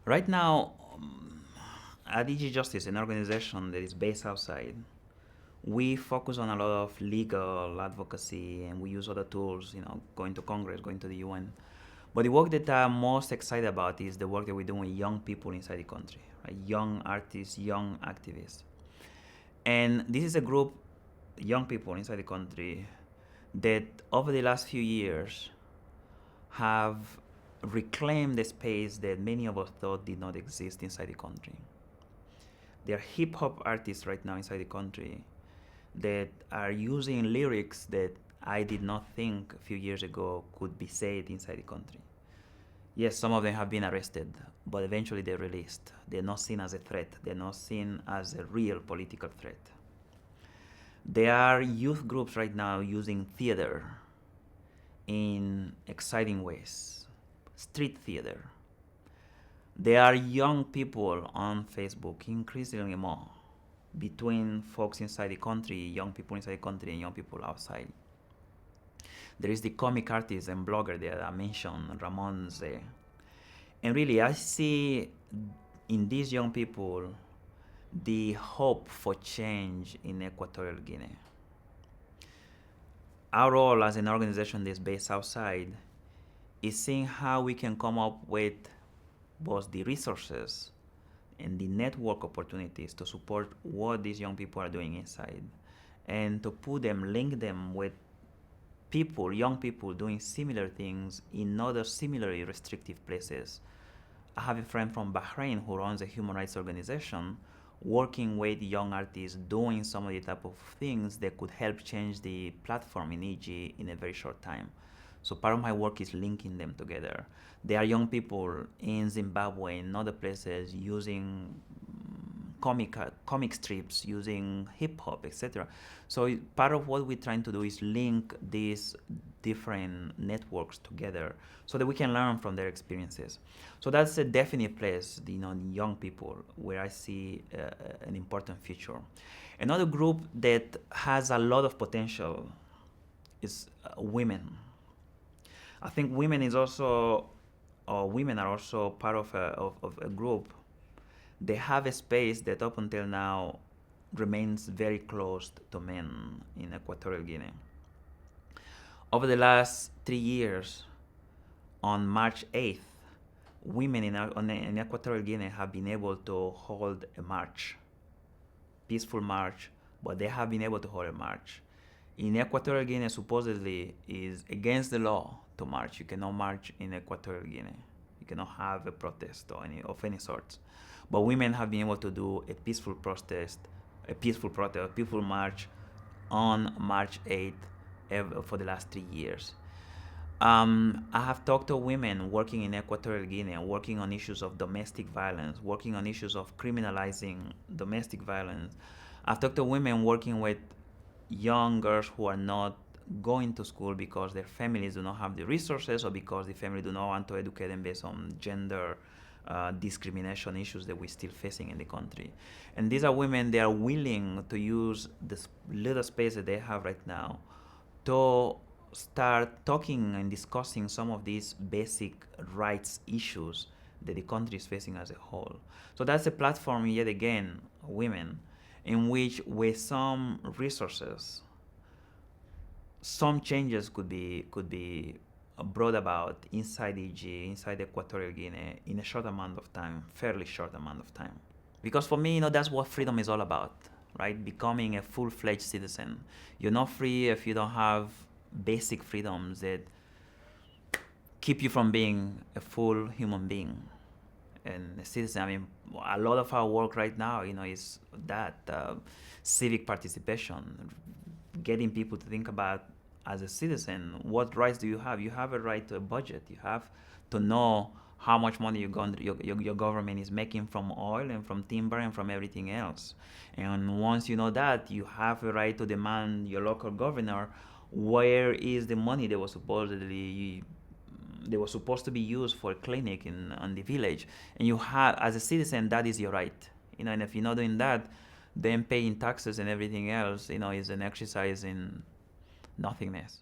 Right now, at DG Justice, an organization that is based outside, we focus on a lot of legal advocacy and we use other tools, going to Congress, going to the UN. But the work that I'm most excited about is the work that we're doing with young people inside the country, right? Young artists, young activists. And this is a group, young people inside the country, that over the last few years have reclaimed the space that many of us thought did not exist inside the country. There are hip hop artists right now inside the country that are using lyrics that I did not think a few years ago could be said inside the country. Yes, some of them have been arrested, but eventually they're released. They're not seen as a threat. They're not seen as a real political threat. There are youth groups right now using theater in exciting ways, street theater. There are young people on Facebook, increasingly more, between folks inside the country, young people inside the country, and young people outside. There is the comic artist and blogger that I mentioned, Ramon Ze. And really, I see in these young people the hope for change in Equatorial Guinea. Our role as an organization that's based outside is seeing how we can come up with both the resources and the network opportunities to support what these young people are doing inside and to put them, link them with people, young people doing similar things in other similarly restrictive places. I have a friend from Bahrain who runs a human rights organization working with young artists doing some of the type of things that could help change the platform in EG in a very short time. So part of my work is linking them together. There are young people in Zimbabwe and other places using comic strips, using hip hop, etc. So part of what we're trying to do is link these different networks together so that we can learn from their experiences. So that's a definite place, young people, where I see an important future. Another group that has a lot of potential is women. I think women are also part of a group. They have a space that up until now remains very closed to men in Equatorial Guinea. Over the last 3 years, on March 8th, women in Equatorial Guinea have been able to hold a march, peaceful march, but they have been able to hold a march. In Equatorial Guinea, supposedly, is against the law to march. You cannot march in Equatorial Guinea. You cannot have a protest of any sort. But women have been able to do a peaceful march on March 8th for the last 3 years. I have talked to women working in Equatorial Guinea, working on issues of domestic violence, working on issues of criminalizing domestic violence. I've talked to women working with young girls who are not going to school because their families do not have the resources or because the family do not want to educate them based on gender discrimination issues that we're still facing in the country. And these are women, they are willing to use this little space that they have right now to start talking and discussing some of these basic rights issues that the country is facing as a whole. So that's a platform, yet again, women, in which with some resources, some changes could be brought about inside EG, inside Equatorial Guinea, in a short amount of time, fairly short amount of time. Because for me, that's what freedom is all about, right? Becoming a full-fledged citizen. You're not free if you don't have basic freedoms that keep you from being a full human being and a citizen. I mean, a lot of our work right now, is that civic participation, getting people to think about, as a citizen, what rights do you have? You have a right to a budget. You have to know how much money your government is making from oil and from timber and from everything else. And once you know that, you have a right to demand your local governor where is the money that was supposed to be used for a clinic on the village. And you have, as a citizen, that is your right. And if you're not doing that, then paying taxes and everything else, is an exercise in nothingness.